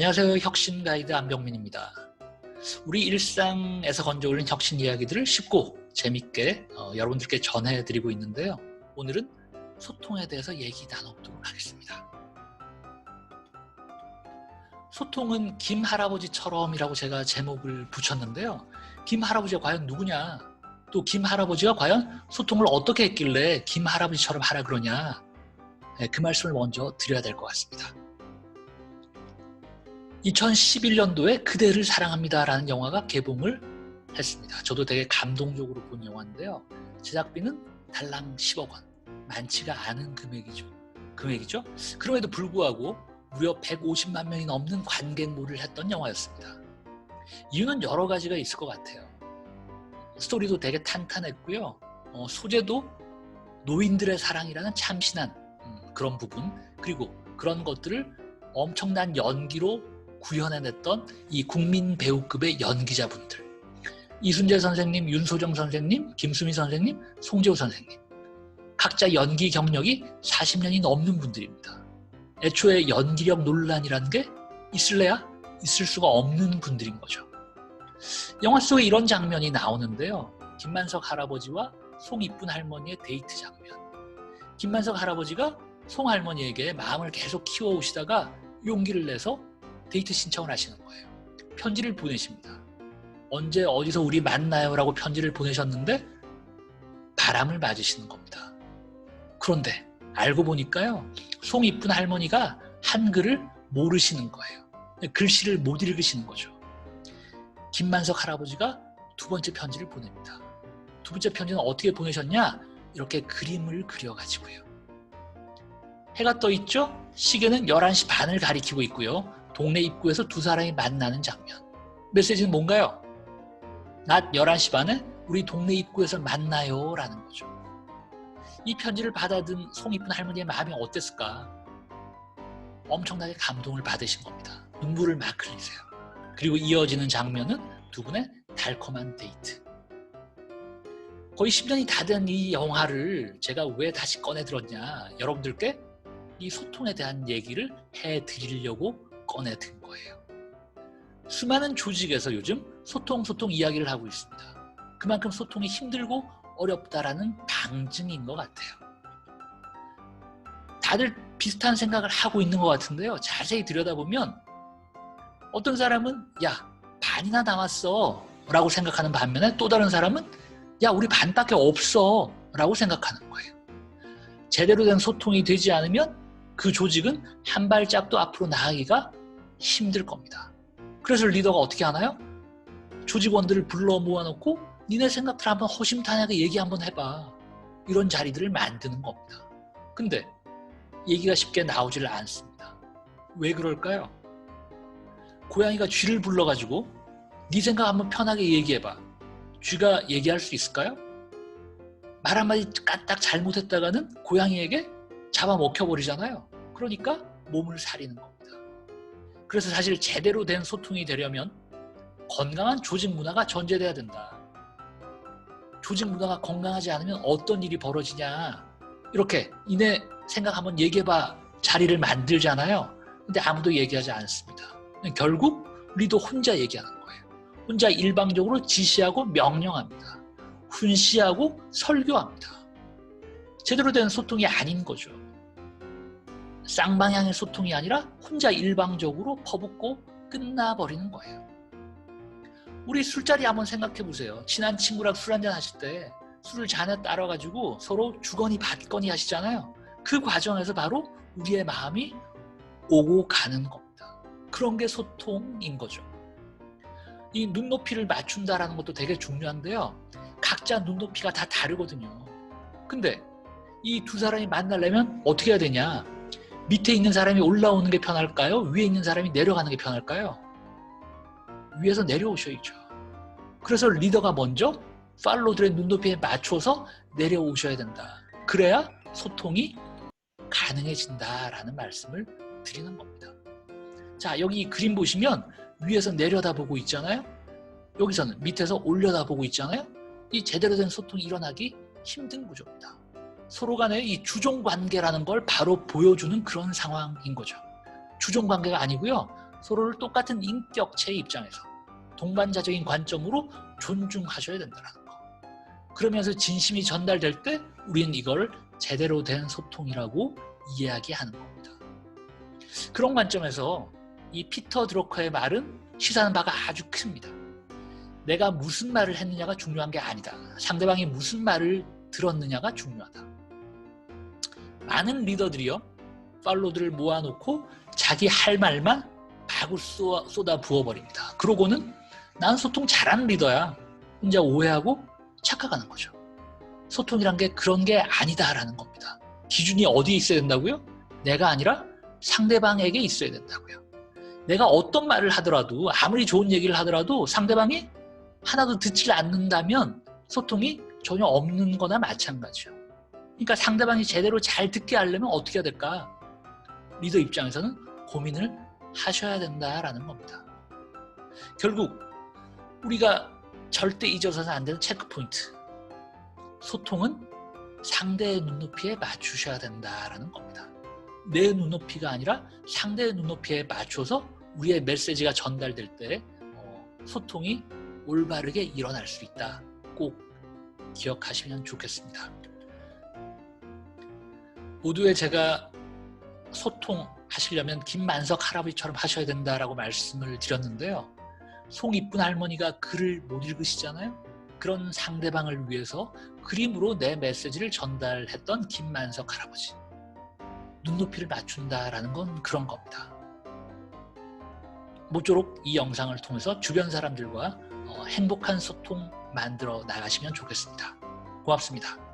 안녕하세요. 혁신 가이드 안병민입니다. 우리 일상에서 건져올린 혁신 이야기들을 쉽고 재밌게 여러분들께 전해드리고 있는데요. 오늘은 소통에 대해서 얘기 나눠보도록 하겠습니다. 소통은 김 할아버지처럼이라고 제가 제목을 붙였는데요. 김 할아버지가 과연 누구냐? 또 김 할아버지가 과연 소통을 어떻게 했길래 김 할아버지처럼 하라 그러냐? 그 말씀을 먼저 드려야 될 것 같습니다. 2011년도에 그대를 사랑합니다라는 영화가 개봉을 했습니다. 저도 되게 감동적으로 본 영화인데요. 제작비는 달랑 10억 원. 많지가 않은 금액이죠. 그럼에도 불구하고 무려 150만 명이 넘는 관객몰이를 했던 영화였습니다. 이유는 여러 가지가 있을 것 같아요. 스토리도 되게 탄탄했고요. 소재도 노인들의 사랑이라는 참신한 그런 부분, 그리고 그런 것들을 엄청난 연기로 구현해냈던 이 국민 배우급의 연기자분들, 이순재 선생님, 윤소정 선생님, 김수미 선생님, 송재호 선생님, 각자 연기 경력이 40년이 넘는 분들입니다. 애초에 연기력 논란이라는 게 있을래야 있을 수가 없는 분들인 거죠. 영화 속에 이런 장면이 나오는데요. 김만석 할아버지와 송이쁜 할머니의 데이트 장면. 김만석 할아버지가 송 할머니에게 마음을 계속 키워오시다가 용기를 내서 데이트 신청을 하시는 거예요. 편지를 보내십니다. 언제 어디서 우리 만나요? 라고 편지를 보내셨는데 바람을 맞으시는 겁니다. 그런데 알고 보니까요, 송 이쁜 할머니가 한글을 모르시는 거예요. 글씨를 못 읽으시는 거죠. 김만석 할아버지가 두 번째 편지를 보냅니다. 두 번째 편지는 어떻게 보내셨냐? 이렇게 그림을 그려가지고요. 해가 떠 있죠? 시계는 11시 반을 가리키고 있고요. 동네 입구에서 두 사람이 만나는 장면. 메시지는 뭔가요? 낮 11시 반에 우리 동네 입구에서 만나요 라는 거죠. 이 편지를 받아든 송이쁜 할머니의 마음이 어땠을까? 엄청나게 감동을 받으신 겁니다. 눈물을 막 흘리세요. 그리고 이어지는 장면은 두 분의 달콤한 데이트. 거의 10년이 다 된 이 영화를 제가 왜 다시 꺼내들었냐, 여러분들께 이 소통에 대한 얘기를 해드리려고 꺼내든 거예요. 수많은 조직에서 요즘 소통 이야기를 하고 있습니다. 그만큼 소통이 힘들고 어렵다라는 방증인 것 같아요. 다들 비슷한 생각을 하고 있는 것 같은데요. 자세히 들여다보면 어떤 사람은 야, 반이나 남았어 라고 생각하는 반면에 또 다른 사람은 야, 우리 반밖에 없어 라고 생각하는 거예요. 제대로 된 소통이 되지 않으면 그 조직은 한 발짝도 앞으로 나가기가 힘들 겁니다. 그래서 리더가 어떻게 하나요? 조직원들을 불러 모아놓고 니네 생각들 한번 허심탄회하게 얘기 한번 해봐. 이런 자리들을 만드는 겁니다. 근데 얘기가 쉽게 나오지를 않습니다. 왜 그럴까요? 고양이가 쥐를 불러가지고 네 생각 한번 편하게 얘기해봐. 쥐가 얘기할 수 있을까요? 말 한마디 까딱 잘못했다가는 고양이에게 잡아먹혀버리잖아요. 그러니까 몸을 사리는 겁니다. 그래서 사실 제대로 된 소통이 되려면 건강한 조직 문화가 전제돼야 된다. 조직 문화가 건강하지 않으면 어떤 일이 벌어지냐, 이렇게 니네 생각 한번 얘기해봐 자리를 만들잖아요. 근데 아무도 얘기하지 않습니다. 결국 리더 혼자 얘기하는 거예요. 혼자 일방적으로 지시하고 명령합니다. 훈시하고 설교합니다. 제대로 된 소통이 아닌 거죠. 쌍방향의 소통이 아니라 혼자 일방적으로 퍼붓고 끝나버리는 거예요. 우리 술자리 한번 생각해 보세요. 친한 친구랑 술 한잔 하실 때 술을 잔에 따라가지고 서로 주거니 받거니 하시잖아요. 그 과정에서 바로 우리의 마음이 오고 가는 겁니다. 그런 게 소통인 거죠. 이 눈높이를 맞춘다라는 것도 되게 중요한데요. 각자 눈높이가 다 다르거든요. 근데 이 두 사람이 만나려면 어떻게 해야 되냐? 밑에 있는 사람이 올라오는 게 편할까요? 위에 있는 사람이 내려가는 게 편할까요? 위에서 내려오셔야죠. 그래서 리더가 먼저 팔로들의 눈높이에 맞춰서 내려오셔야 된다. 그래야 소통이 가능해진다라는 말씀을 드리는 겁니다. 자, 여기 이 그림 보시면 위에서 내려다보고 있잖아요. 여기서는 밑에서 올려다보고 있잖아요. 이 제대로 된 소통이 일어나기 힘든 구조입니다. 서로 간의 이 주종관계라는 걸 바로 보여주는 그런 상황인 거죠. 주종관계가 아니고요. 서로를 똑같은 인격체의 입장에서 동반자적인 관점으로 존중하셔야 된다는 거. 그러면서 진심이 전달될 때 우리는 이걸 제대로 된 소통이라고 이야기하는 겁니다. 그런 관점에서 이 피터 드러커의 말은 시사하는 바가 아주 큽니다. 내가 무슨 말을 했느냐가 중요한 게 아니다. 상대방이 무슨 말을 들었느냐가 중요하다. 많은 리더들이요, 팔로들을 모아놓고 자기 할 말만 마구 쏟아 부어버립니다. 그러고는 난 소통 잘하는 리더야. 혼자 오해하고 착각하는 거죠. 소통이란 게 그런 게 아니다라는 겁니다. 기준이 어디에 있어야 된다고요? 내가 아니라 상대방에게 있어야 된다고요. 내가 어떤 말을 하더라도, 아무리 좋은 얘기를 하더라도 상대방이 하나도 듣질 않는다면 소통이 전혀 없는 거나 마찬가지죠. 그러니까 상대방이 제대로 잘 듣게 하려면 어떻게 해야 될까? 리더 입장에서는 고민을 하셔야 된다라는 겁니다. 결국 우리가 절대 잊어서는 안 되는 체크포인트. 소통은 상대의 눈높이에 맞추셔야 된다라는 겁니다. 내 눈높이가 아니라 상대의 눈높이에 맞춰서 우리의 메시지가 전달될 때 소통이 올바르게 일어날 수 있다. 꼭 기억하시면 좋겠습니다. 모두의 제가 소통하시려면 김만석 할아버지처럼 하셔야 된다라고 말씀을 드렸는데요. 송 이쁜 할머니가 글을 못 읽으시잖아요. 그런 상대방을 위해서 그림으로 내 메시지를 전달했던 김만석 할아버지. 눈높이를 맞춘다라는 건 그런 겁니다. 모쪼록 이 영상을 통해서 주변 사람들과 행복한 소통 만들어 나가시면 좋겠습니다. 고맙습니다.